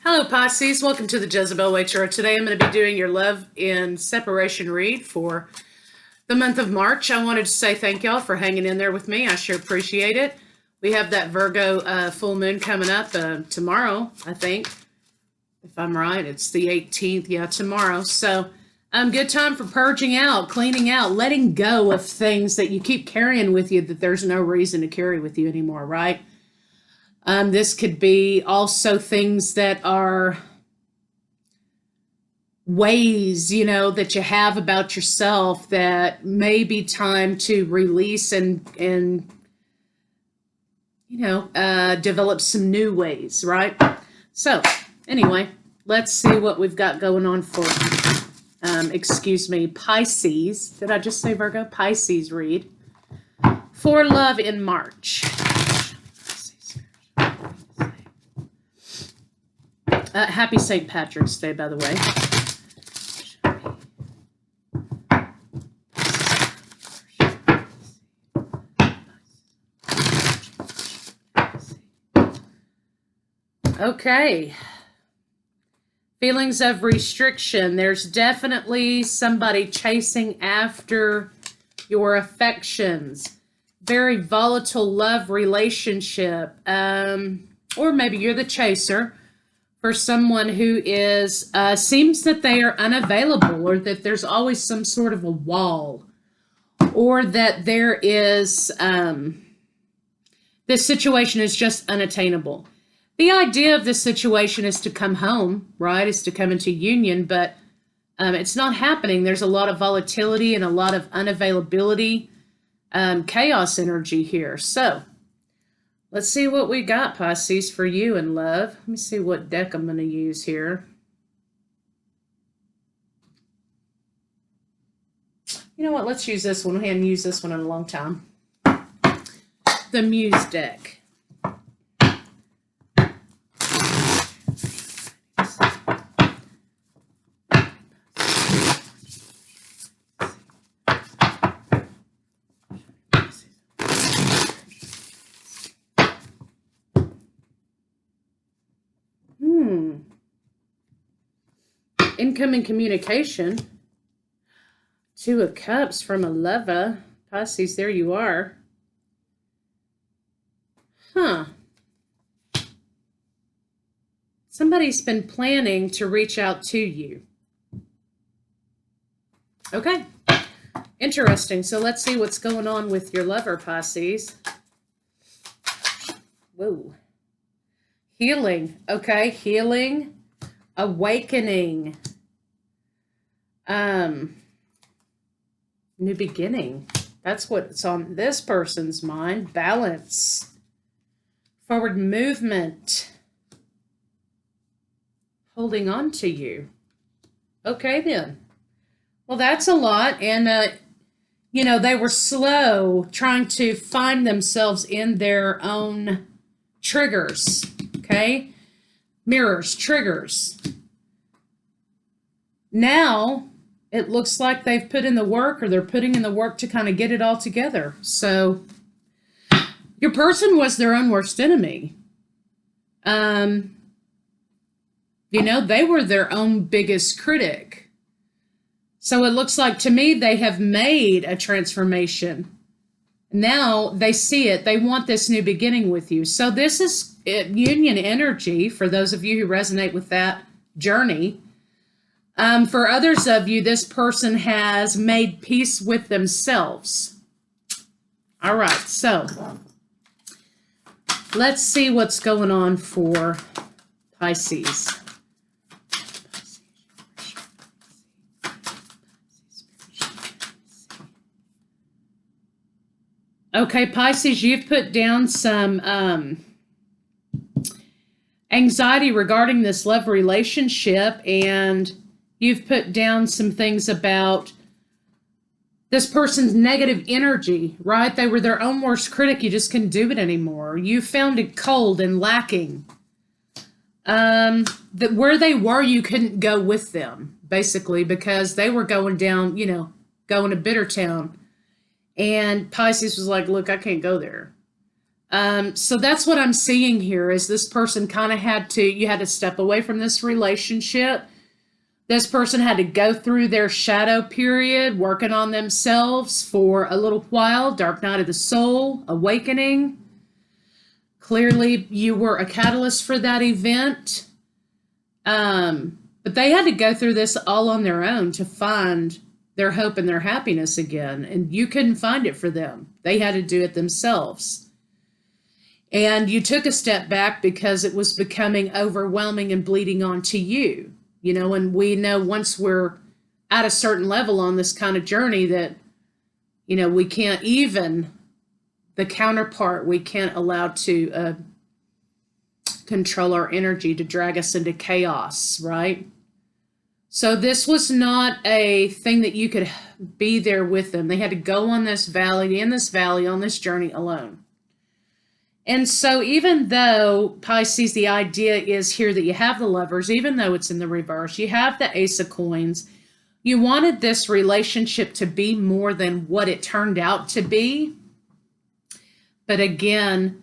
Hello, Pisces. Welcome to the Jezebel Way Tarot. Today I'm going to be doing your love and separation read for the month of March. I wanted to say thank y'all for hanging in there with me. I sure appreciate it. We have that Virgo full moon coming up tomorrow, I think. If I'm right, it's the 18th. Yeah, tomorrow. So good time for purging out, cleaning out, letting go of things that you keep carrying with you that there's no reason to carry with you anymore, right? This could be also things that are ways, that you have about yourself that may be time to release and develop some new ways, right? So, anyway, let's see what we've got going on for, Pisces. Did I just say Virgo? Pisces read for love in March. Happy St. Patrick's Day, by the way. Okay. Feelings of restriction. There's definitely somebody chasing after your affections. Very volatile love relationship. Or maybe you're the chaser. For someone who is, seems that they are unavailable, or that there's always some sort of a wall, or that there is, this situation is just unattainable. The idea of this situation is to come home, right? Is to come into union, but it's not happening. There's a lot of volatility and a lot of unavailability, chaos energy here. So, let's see what we got, Pisces, for you in love. Let me see what deck I'm going to use here. You know what? Let's use this one. We haven't used this one in a long time. The Muse deck. Incoming communication. Two of Cups from a lover. Pisces, there you are. Huh. Somebody's been planning to reach out to you. Okay. Interesting. So let's see what's going on with your lover, Pisces. Whoa. Healing. Okay. Healing. Awakening. New beginning. That's what's on this person's mind. Balance. Forward movement. Holding on to you. Okay, then. Well, that's a lot. And, they were slow trying to find themselves in their own triggers. Okay? Mirrors, triggers. Now, it looks like they've put in the work, or they're putting in the work to kind of get it all together. So, your person was their own worst enemy. They were their own biggest critic. So, it looks like, to me, they have made a transformation. Now, they see it. They want this new beginning with you. So, this is union energy for those of you who resonate with that journey. For others of you, this person has made peace with themselves. All right, so let's see what's going on for Pisces. Okay, Pisces, you've put down some anxiety regarding this love relationship, and you've put down some things about this person's negative energy, right? They were their own worst critic. You just couldn't do it anymore. You found it cold and lacking. That where they were, you couldn't go with them, basically, because they were going down, going to Bitter Town. And Pisces was like, look, I can't go there. So that's what I'm seeing here is this person kind of you had to step away from this relationship. This person had to go through their shadow period, working on themselves for a little while, dark night of the soul, awakening. Clearly, you were a catalyst for that event. But they had to go through this all on their own to find their hope and their happiness again. And you couldn't find it for them. They had to do it themselves. And you took a step back because it was becoming overwhelming and bleeding onto you. You know, and we know once we're at a certain level on this kind of journey that, you know, we can't even, the counterpart, we can't allow to control our energy to drag us into chaos, right? So this was not a thing that you could be there with them. They had to go on this valley, on this journey alone. And so even though, Pisces, the idea is here that you have the Lovers, even though it's in the reverse, you have the Ace of Coins, you wanted this relationship to be more than what it turned out to be. But again,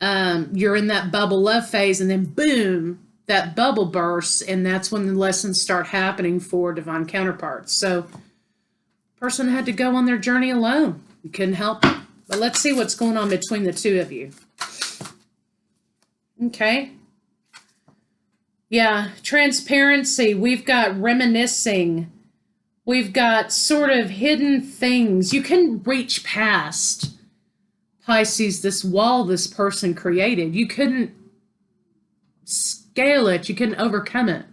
you're in that bubble love phase, and then boom, that bubble bursts, and that's when the lessons start happening for divine counterparts. So person had to go on their journey alone. You couldn't help it. But let's see what's going on between the two of you. Okay. Yeah, transparency. We've got reminiscing. We've got sort of hidden things. You can reach past, Pisces, this wall this person created. You couldn't scale it. You couldn't overcome it.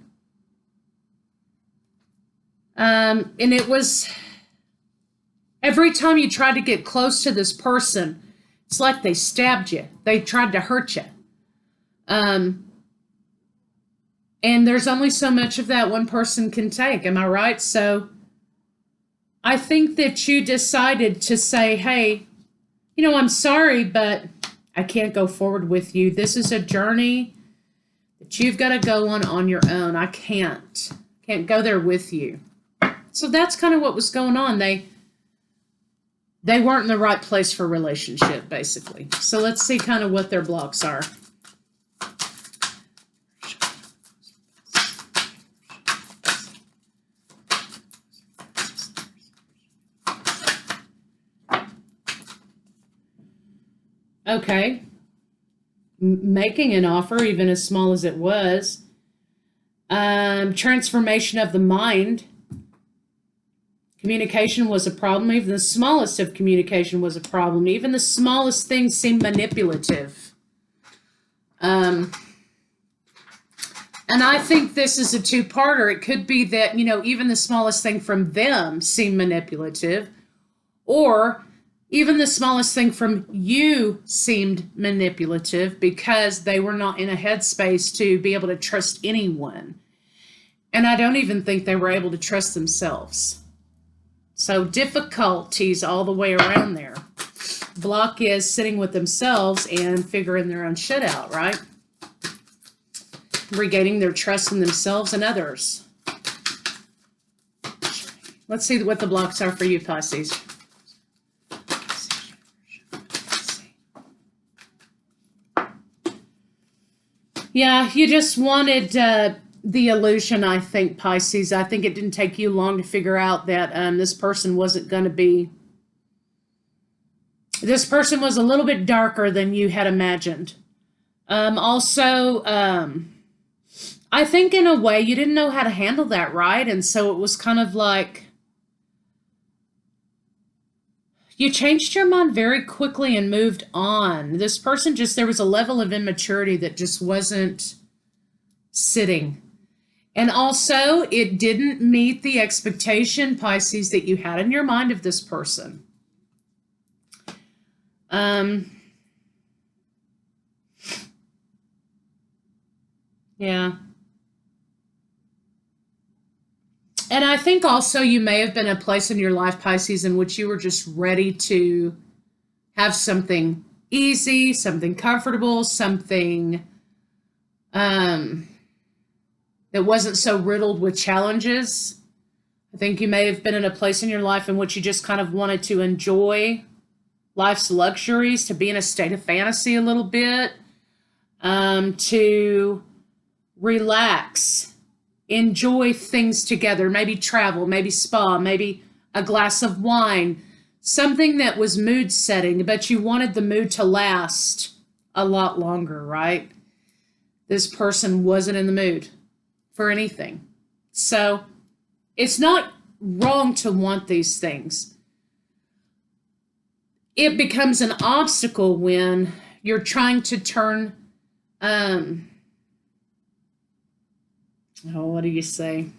And it was, every time you tried to get close to this person, it's like they stabbed you. They tried to hurt you. And there's only so much of that one person can take. Am I right? So I think that you decided to say, hey, you know, I'm sorry, but I can't go forward with you. This is a journey that you've got to go on your own. I can't go there with you. So that's kind of what was going on. They weren't in the right place for a relationship, basically. So let's see kind of what their blocks are. Okay. Making an offer, even as small as it was. Transformation of the mind. Communication was a problem. Even the smallest of communication was a problem. Even the smallest things seemed manipulative. And I think this is a two-parter. It could be that, you know, even the smallest thing from them seemed manipulative, or even the smallest thing from you seemed manipulative because they were not in a headspace to be able to trust anyone. And I don't even think they were able to trust themselves. So difficulties all the way around there. Block is sitting with themselves and figuring their own shit out, right? Regaining their trust in themselves and others. Let's see what the blocks are for you, Pisces. Yeah, you just wanted the illusion, I think, Pisces. I think it didn't take you long to figure out that this person wasn't going to be... This person was a little bit darker than you had imagined. Also, I think in a way you didn't know how to handle that, right? And so it was kind of like... You changed your mind very quickly and moved on. This person just, there was a level of immaturity that just wasn't sitting. And also, it didn't meet the expectation, Pisces, that you had in your mind of this person. Yeah. And I think also you may have been a place in your life, Pisces, in which you were just ready to have something easy, something comfortable, something that wasn't so riddled with challenges. I think you may have been in a place in your life in which you just kind of wanted to enjoy life's luxuries, to be in a state of fantasy a little bit, to relax, enjoy things together, maybe travel, maybe spa, maybe a glass of wine, something that was mood setting, but you wanted the mood to last a lot longer, right? This person wasn't in the mood for anything. So it's not wrong to want these things. It becomes an obstacle when you're trying to turn, what do you say?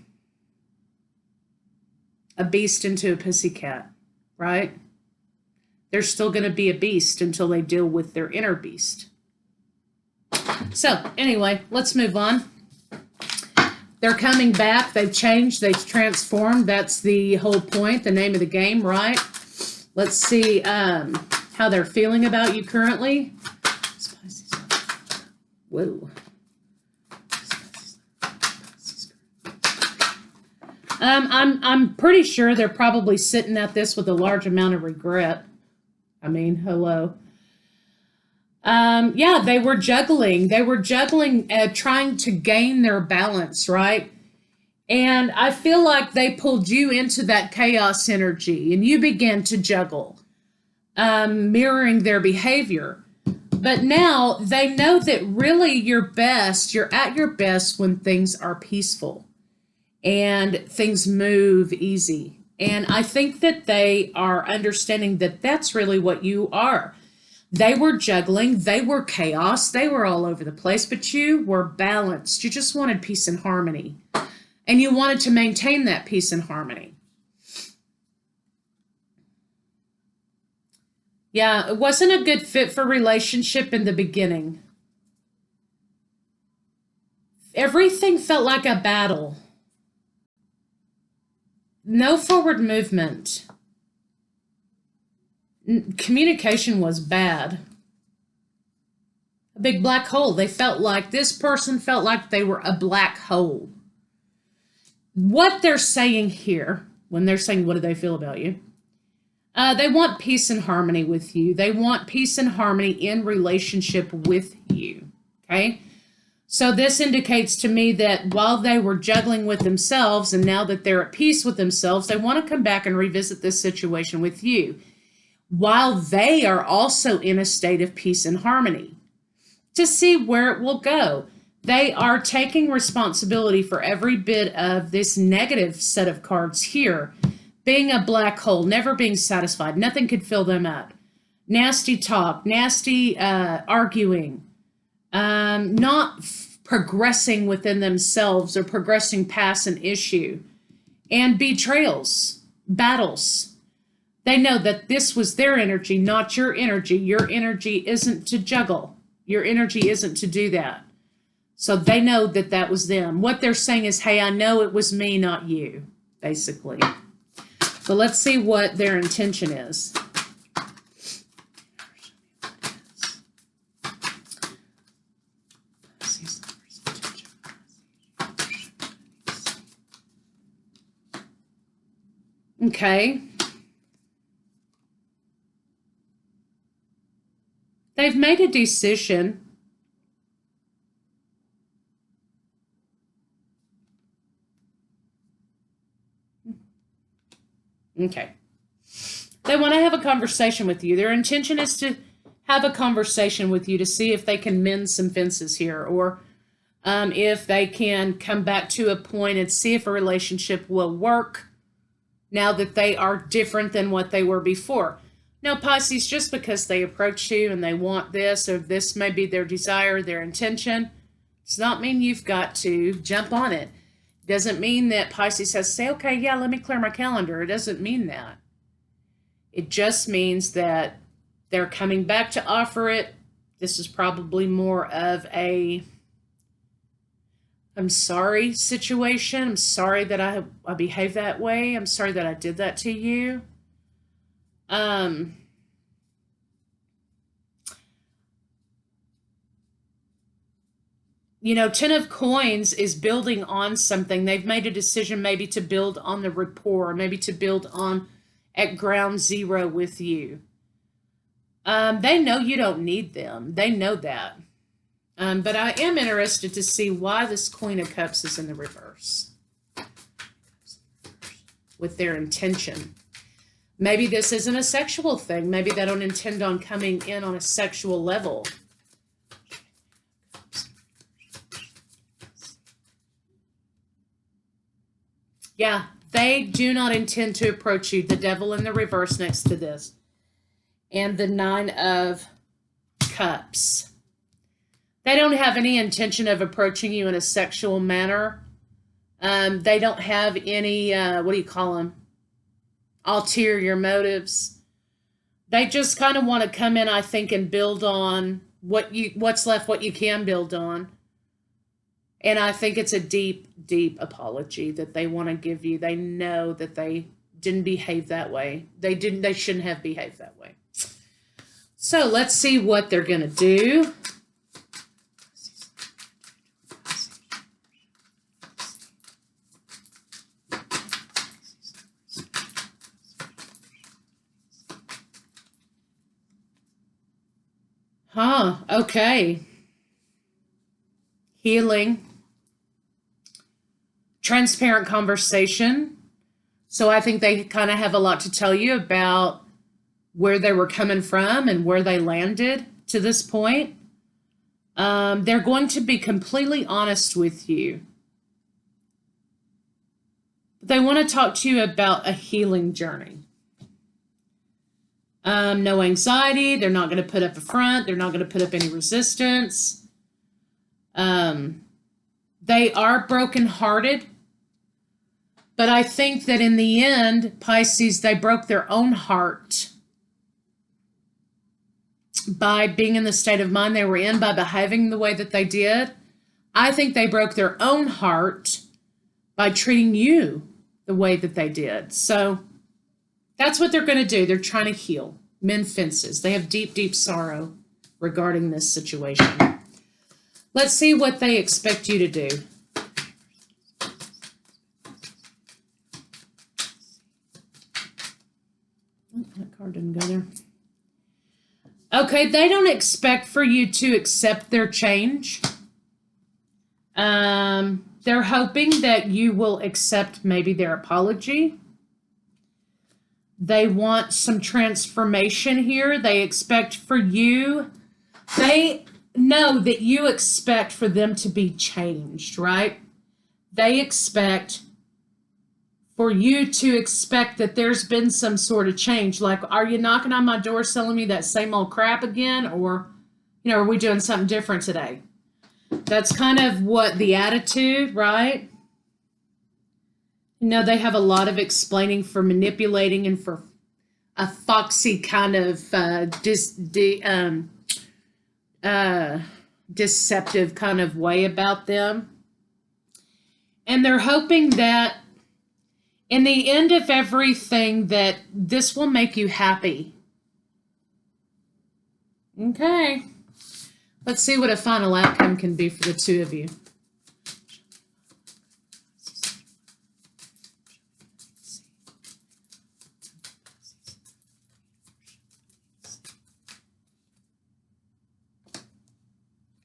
A beast into a pussycat, right? They're still going to be a beast until they deal with their inner beast. So anyway, let's move on. They're coming back. They've changed. They've transformed. That's the whole point, the name of the game, right? Let's see how they're feeling about you currently. Whoa. I'm pretty sure they're probably sitting at this with a large amount of regret. I mean, hello. Yeah, they were juggling. They were juggling, trying to gain their balance, right? And I feel like they pulled you into that chaos energy and you began to juggle, mirroring their behavior. But now they know that really you're at your best when things are peaceful and things move easy. And I think that they are understanding that that's really what you are. They were juggling, they were chaos, they were all over the place, but you were balanced. You just wanted peace and harmony. And you wanted to maintain that peace and harmony. Yeah, it wasn't a good fit for relationship in the beginning. Everything felt like a battle. No forward movement. Communication was bad. A big black hole. This person felt like they were a black hole. What they're saying here, when they're saying, what do they feel about you? They want peace and harmony with you. They want peace and harmony in relationship with you, okay? So this indicates to me that while they were juggling with themselves and now that they're at peace with themselves, they want to come back and revisit this situation with you while they are also in a state of peace and harmony to see where it will go. They are taking responsibility for every bit of this negative set of cards here, being a black hole, never being satisfied. Nothing could fill them up. Nasty talk, nasty arguing, not progressing within themselves or progressing past an issue, and betrayals, battles. They know that this was their energy, not your energy. Your energy isn't to juggle. Your energy isn't to do that. So they know that that was them. What they're saying is, hey, I know it was me, not you, basically. So let's see what their intention is. Okay. They've made a decision. Okay. They want to have a conversation with you. Their intention is to have a conversation with you to see if they can mend some fences here, or if they can come back to a point and see if a relationship will work now that they are different than what they were before. Now, Pisces, just because they approach you and they want this, or this may be their desire, their intention, does not mean you've got to jump on it. Doesn't mean that Pisces has to say, okay, yeah, let me clear my calendar. It doesn't mean that. It just means that they're coming back to offer it. This is probably more of a I'm sorry situation. I'm sorry that I behaved that way. I'm sorry that I did that to you. You know, Ten of Coins is building on something. They've made a decision maybe to build on the rapport, maybe to build on at ground zero with you. They know you don't need them. They know that. But I am interested to see why this Queen of Cups is in the reverse with their intention. Maybe this isn't a sexual thing. Maybe they don't intend on coming in on a sexual level. Yeah, they do not intend to approach you. The Devil in the reverse next to this. And the Nine of Cups. They don't have any intention of approaching you in a sexual manner. They don't have any, what do you call them? Ulterior motives. They just kind of want to come in, I think, and build on what's left, what you can build on. And I think it's a deep, deep apology that they want to give you. They know that they didn't behave that way. They shouldn't have behaved that way. So let's see what they're going to do. Okay. Healing. Transparent conversation. So I think they kind of have a lot to tell you about where they were coming from and where they landed to this point. They're going to be completely honest with you. They want to talk to you about a healing journey. No anxiety. They're not going to put up a front. They're not going to put up any resistance. They are brokenhearted. But I think that in the end, Pisces, they broke their own heart by being in the state of mind they were in, by behaving the way that they did. I think they broke their own heart by treating you the way that they did. So that's what they're going to do. They're trying to heal, mend fences. They have deep, deep sorrow regarding this situation. Let's see what they expect you to do. That card didn't go there. Okay, they don't expect for you to accept their change. They're hoping that you will accept maybe their apology. They want some transformation here. They expect for you, they know that you expect for them to be changed, right? They expect for you to expect that there's been some sort of change. Like, are you knocking on my door selling me that same old crap again? Or, are we doing something different today? That's kind of what the attitude, right? They have a lot of explaining for manipulating and for a foxy kind of deceptive kind of way about them. And they're hoping that in the end of everything that this will make you happy. Okay. Let's see what a final outcome can be for the two of you.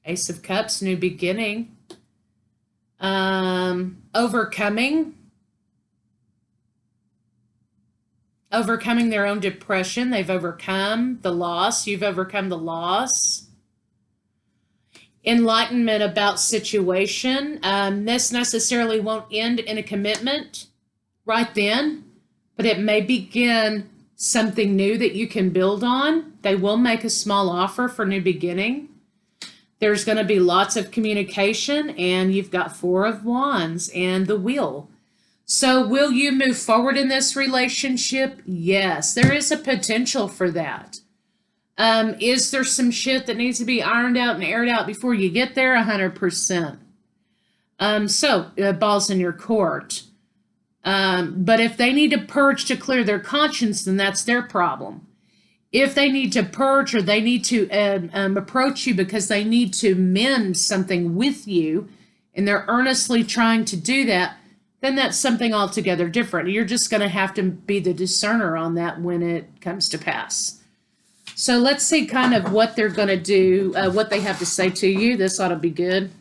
Ace of Cups, new beginning. Overcoming their own depression. They've overcome the loss. You've overcome the loss. Enlightenment about situation. This necessarily won't end in a commitment right then, but it may begin something new that you can build on. They will make a small offer for new beginning. There's going to be lots of communication, and you've got Four of Wands and the Wheel. So will you move forward in this relationship? Yes, there is a potential for that. Is there some shit that needs to be ironed out and aired out before you get there? 100%. Ball's in your court. But if they need to purge to clear their conscience, then that's their problem. If they need to purge or they need to approach you because they need to mend something with you, and they're earnestly trying to do that, then that's something altogether different. You're just going to have to be the discerner on that when it comes to pass. So let's see kind of what they're going to do, what they have to say to you. This ought to be good.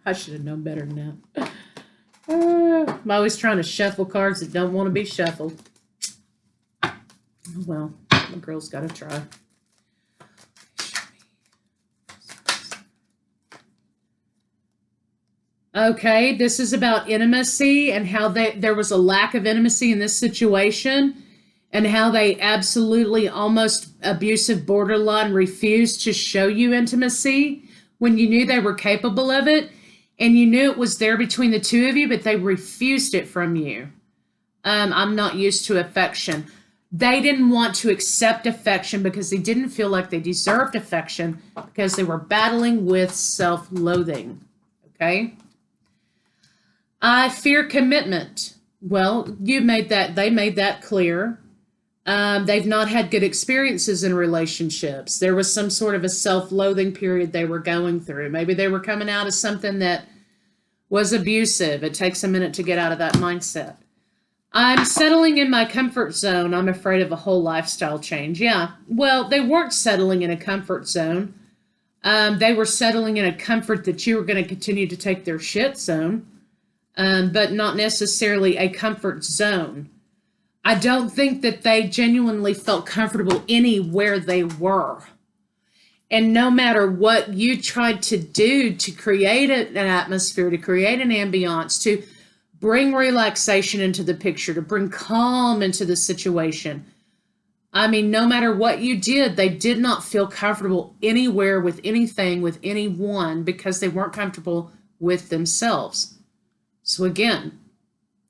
I should have known better than that. I'm always trying to shuffle cards that don't want to be shuffled. Well, the girl's got to try. Okay, this is about intimacy and how there was a lack of intimacy in this situation and how they absolutely almost abusive borderline refused to show you intimacy when you knew they were capable of it and you knew it was there between the two of you, but they refused it from you. I'm not used to affection. They didn't want to accept affection because they didn't feel like they deserved affection because they were battling with self-loathing. Okay? I fear commitment. Well, they made that clear. They've not had good experiences in relationships. There was some sort of a self-loathing period they were going through. Maybe they were coming out of something that was abusive. It takes a minute to get out of that mindset. I'm settling in my comfort zone. I'm afraid of a whole lifestyle change. Yeah, well, they weren't settling in a comfort zone. They were settling in a comfort that you were going to continue to take their shit zone, but not necessarily a comfort zone. I don't think that they genuinely felt comfortable anywhere they were. And no matter what you tried to do to create an atmosphere, to create an ambiance, to bring relaxation into the picture, to bring calm into the situation. I mean, no matter what you did, they did not feel comfortable anywhere with anything, with anyone, because they weren't comfortable with themselves. So again,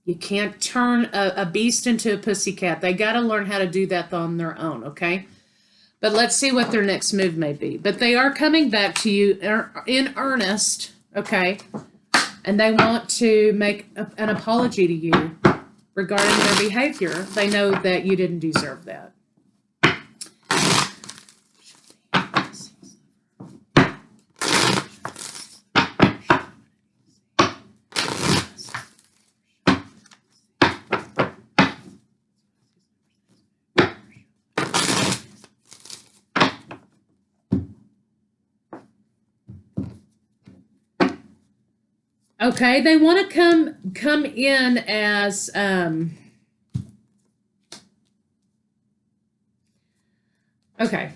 you can't turn a beast into a pussycat. They got to learn how to do that on their own, okay? But let's see what their next move may be. But they are coming back to you in earnest, okay? And they want to make an apology to you regarding their behavior. They know that you didn't deserve that. Okay, they want to come in as okay.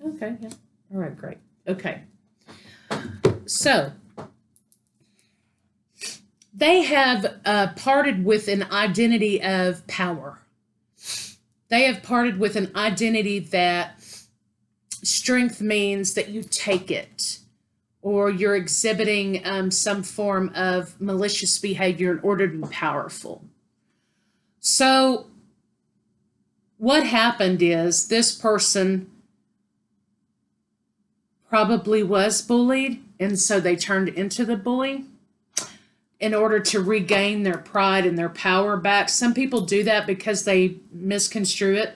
Okay, yeah. All right, great. Okay. So they have parted with an identity of power. They have parted with an identity that strength means that you take it, or you're exhibiting some form of malicious behavior in order to be powerful. So what happened is this person probably was bullied, and so they turned into the bully in order to regain their pride and their power back. Some people do that because they misconstrue it.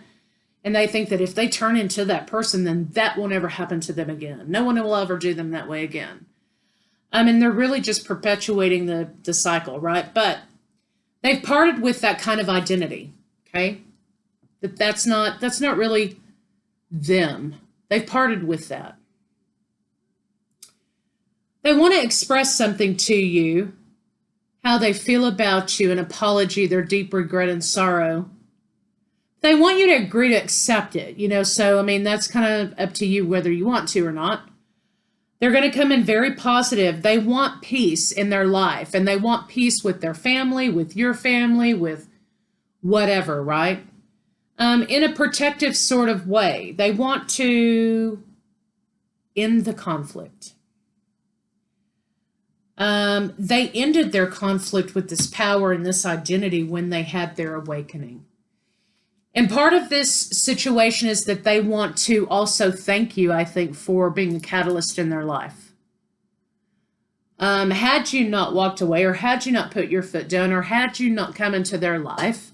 And they think that if they turn into that person, then that will never happen to them again. No one will ever do them that way again. I mean, they're really just perpetuating the cycle, right? But they've parted with that kind of identity, okay? That's not really them. They've parted with that. They want to express something to you, how they feel about you, an apology, their deep regret and sorrow. They want you to agree to accept it, you know, so, I mean, that's kind of up to you whether you want to or not. They're going to come in very positive. They want peace in their life, and they want peace with their family, with your family, with whatever, right? In a protective sort of way. They want to end the conflict. They ended their conflict with this power and this identity when they had their awakening. And part of this situation is that they want to also thank you, I think, for being a catalyst in their life. Had you not walked away, or had you not put your foot down, or had you not come into their life,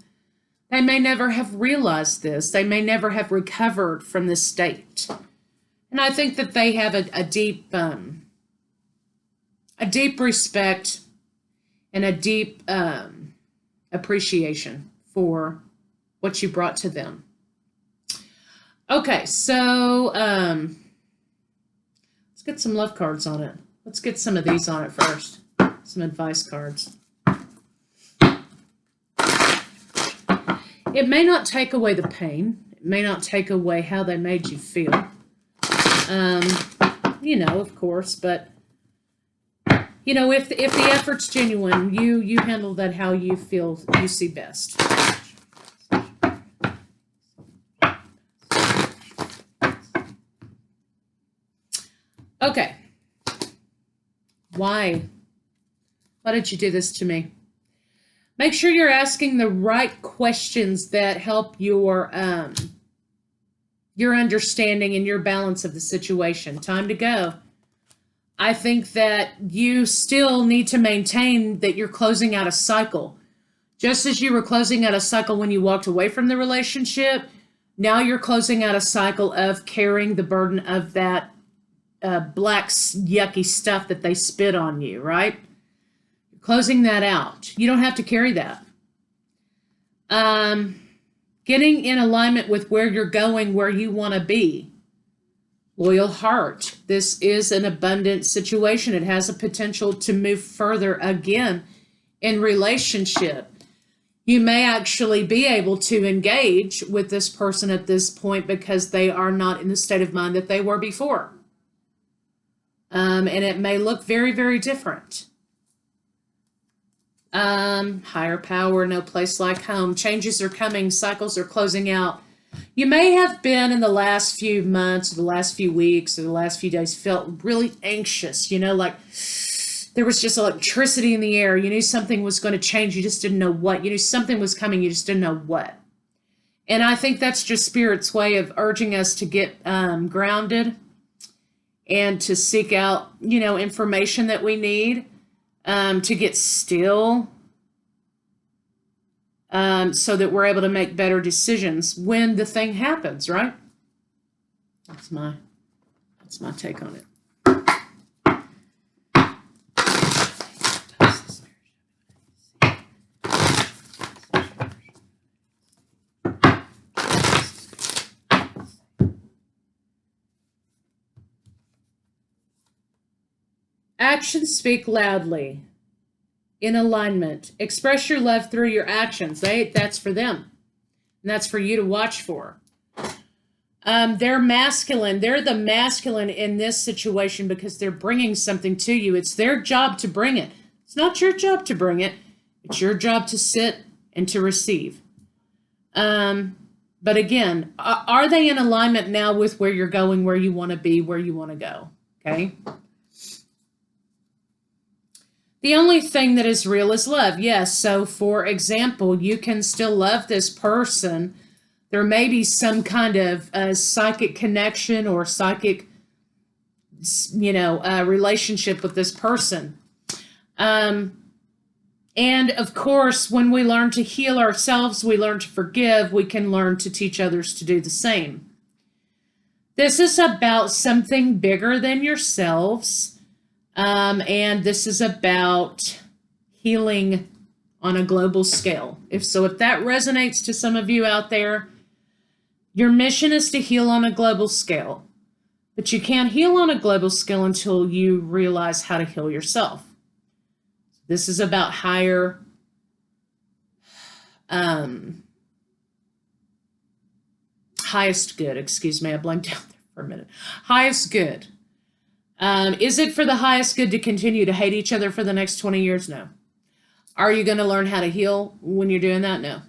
They may never have realized this. They may never have recovered from this state. And I think that they have a deep respect and a deep appreciation for what you brought to them. Okay, so let's get some love cards on it. Let's get some of these on it first. Some advice cards. It may not take away the pain. It may not take away how they made you feel. You know, of course, but you know, if the effort's genuine, you handle that how you feel you see best. Okay. Why? Why did you do this to me? Make sure you're asking the right questions that help your understanding and your balance of the situation. Time to go. I think that you still need to maintain that you're closing out a cycle. Just as you were closing out a cycle when you walked away from the relationship, now you're closing out a cycle of carrying the burden of that black, yucky stuff that they spit on you, right? You're closing that out. You don't have to carry that. Getting in alignment with where you're going, where you want to be. Loyal heart. This is an abundant situation. It has a potential to move further again in relationship. You may actually be able to engage with this person at this point because they are not in the state of mind that they were before. And it may look very, very different. Higher power, no place like home. Changes are coming, cycles are closing out. You may have been in the last few months, or the last few weeks, or the last few days felt really anxious, you know, like there was just electricity in the air. You knew something was going to change. You just didn't know what. You knew something was coming. You just didn't know what. And I think that's just Spirit's way of urging us to get grounded and to seek out, you know, information that we need, to get still, so that we're able to make better decisions when the thing happens, right? That's my take on it. Actions speak loudly. In alignment. Express your love through your actions. That's for them. And that's for you to watch for. They're masculine. They're the masculine in this situation because they're bringing something to you. It's their job to bring it. It's not your job to bring it. It's your job to sit and to receive. But again, are they in alignment now with where you're going, where you want to be, where you want to go? Okay. The only thing that is real is love. Yes. So for example, you can still love this person. There may be some kind of psychic connection or psychic, relationship with this person. And of course, when we learn to heal ourselves, we learn to forgive, we can learn to teach others to do the same. This is about something bigger than yourselves. And this is about healing on a global scale. If that resonates to some of you out there, your mission is to heal on a global scale. But you can't heal on a global scale until you realize how to heal yourself. This is about higher, highest good. Excuse me, I blanked out there for a minute. Highest good. Is it for the highest good to continue to hate each other for the next 20 years? No. Are you going to learn how to heal when you're doing that? No.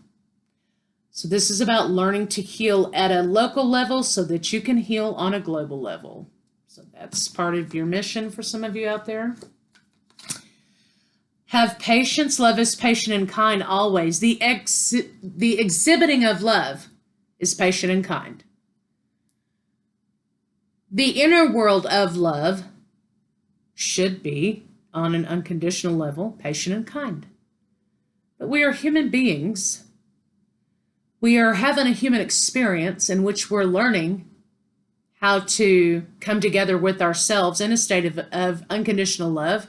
So this is about learning to heal at a local level so that you can heal on a global level. So that's part of your mission for some of you out there. Have patience. Love is patient and kind always. The exhibiting of love is patient and kind. The inner world of love should be, on an unconditional level, patient and kind. But we are human beings. We are having a human experience in which we're learning how to come together with ourselves in a state of unconditional love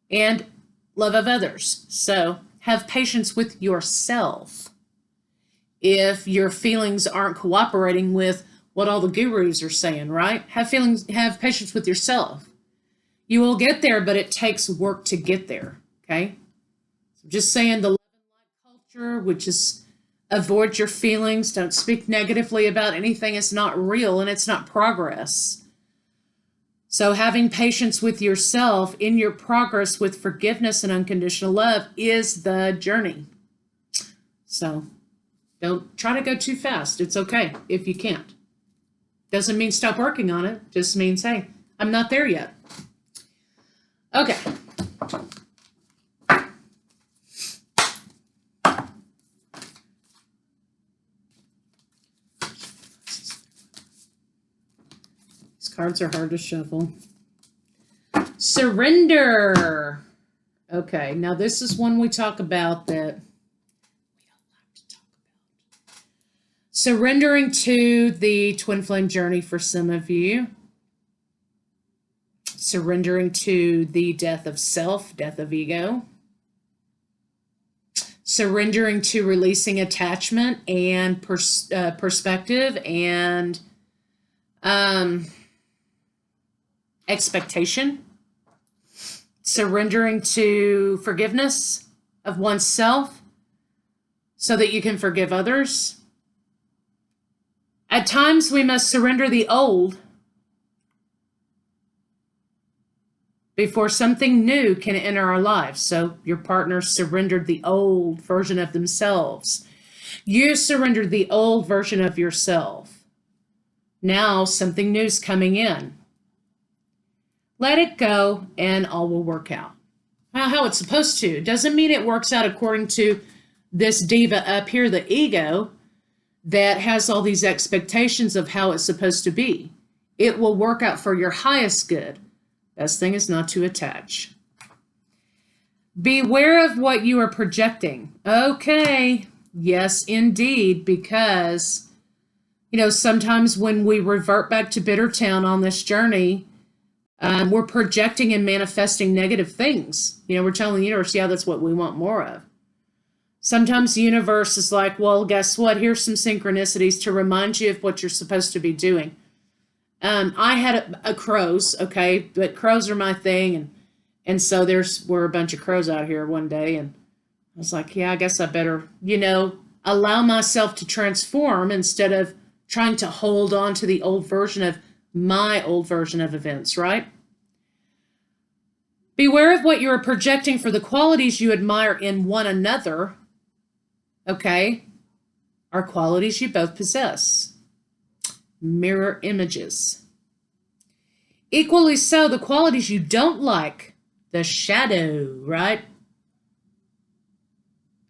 and love of others. So have patience with yourself. If your feelings aren't cooperating with what all the gurus are saying, right? Have patience with yourself. You will get there, but it takes work to get there, okay? So just saying the love and light culture, which is avoid your feelings, don't speak negatively about anything that's not real and it's not progress. So having patience with yourself in your progress with forgiveness and unconditional love is the journey. So don't try to go too fast. It's okay if you can't. Doesn't mean stop working on it. Just means, hey, I'm not there yet. Okay. These cards are hard to shuffle. Surrender. Okay, now this is one we talk about that we don't like to talk about. Surrendering to the twin flame journey for some of you. Surrendering to the death of self, death of ego. Surrendering to releasing attachment and perspective and expectation. Surrendering to forgiveness of oneself so that you can forgive others. At times we must surrender the old before something new can enter our lives. So your partner surrendered the old version of themselves. You surrendered the old version of yourself. Now something new's coming in. Let it go and all will work out. How it's supposed to. Doesn't mean it works out according to this diva up here, the ego, that has all these expectations of how it's supposed to be. It will work out for your highest good. Best thing is not to attach. Beware of what you are projecting. Okay, yes, indeed, because, sometimes when we revert back to Bittertown on this journey, we're projecting and manifesting negative things. We're telling the universe, yeah, that's what we want more of. Sometimes the universe is like, well, guess what? Here's some synchronicities to remind you of what you're supposed to be doing. I had a crows, okay, but crows are my thing, and so were a bunch of crows out here one day, and I was like, yeah, I guess I better, allow myself to transform instead of trying to hold on to the old version of my old version of events, right? Beware of what you are projecting for the qualities you admire in one another, okay, are qualities you both possess. Mirror images. Equally so, the qualities you don't like, the shadow, right,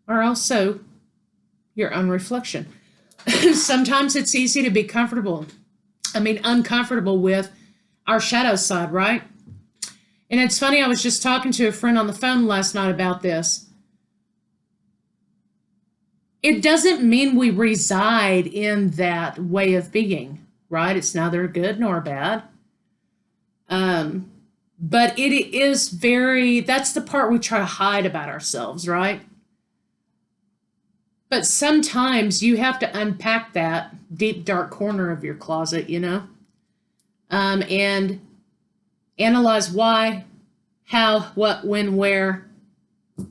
are also your own reflection. Sometimes it's easy to be uncomfortable with our shadow side, right? And it's funny, I was just talking to a friend on the phone last night about this. It doesn't mean we reside in that way of being, right? It's neither good nor bad. But it is that's the part we try to hide about ourselves, right? But sometimes you have to unpack that deep, dark corner of your closet, and analyze why, how, what, when, where.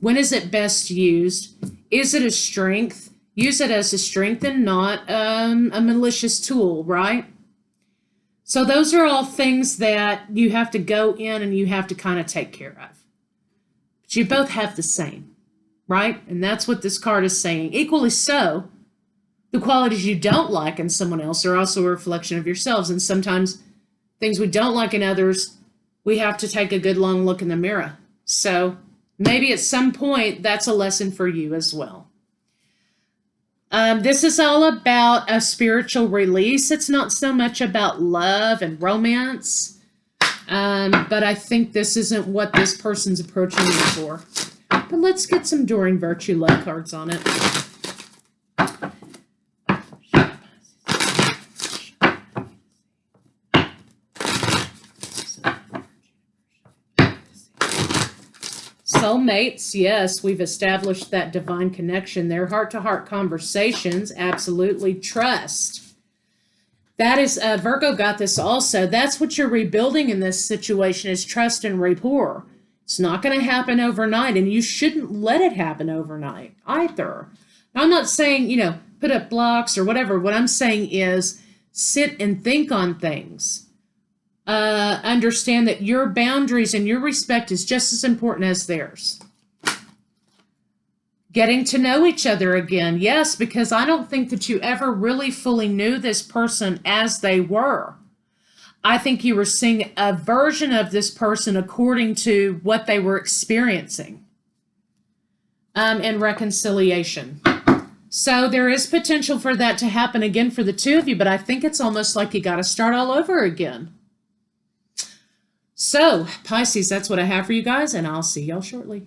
When is it best used? Is it a strength? Use it as a strength and not a malicious tool, right? So those are all things that you have to go in and you have to kind of take care of. But you both have the same, right? And that's what this card is saying. Equally so, the qualities you don't like in someone else are also a reflection of yourselves. And sometimes things we don't like in others, we have to take a good long look in the mirror. So maybe at some point, that's a lesson for you as well. This is all about a spiritual release. It's not so much about love and romance, but I think this isn't what this person's approaching you for. But let's get some Doreen Virtue love cards on it. soulmates, yes, we've established that divine connection there. Heart-to-heart conversations, absolutely. Trust. That is, Virgo got this also. That's what you're rebuilding in this situation is trust and rapport. It's not going to happen overnight, and you shouldn't let it happen overnight either. Now, I'm not saying, put up blocks or whatever. What I'm saying is sit and think on things. Understand that your boundaries and your respect is just as important as theirs. Getting to know each other again. Yes, because I don't think that you ever really fully knew this person as they were. I think you were seeing a version of this person according to what they were experiencing. And reconciliation. So there is potential for that to happen again for the two of you, but I think it's almost like you got to start all over again. So, Pisces, that's what I have for you guys, and I'll see y'all shortly.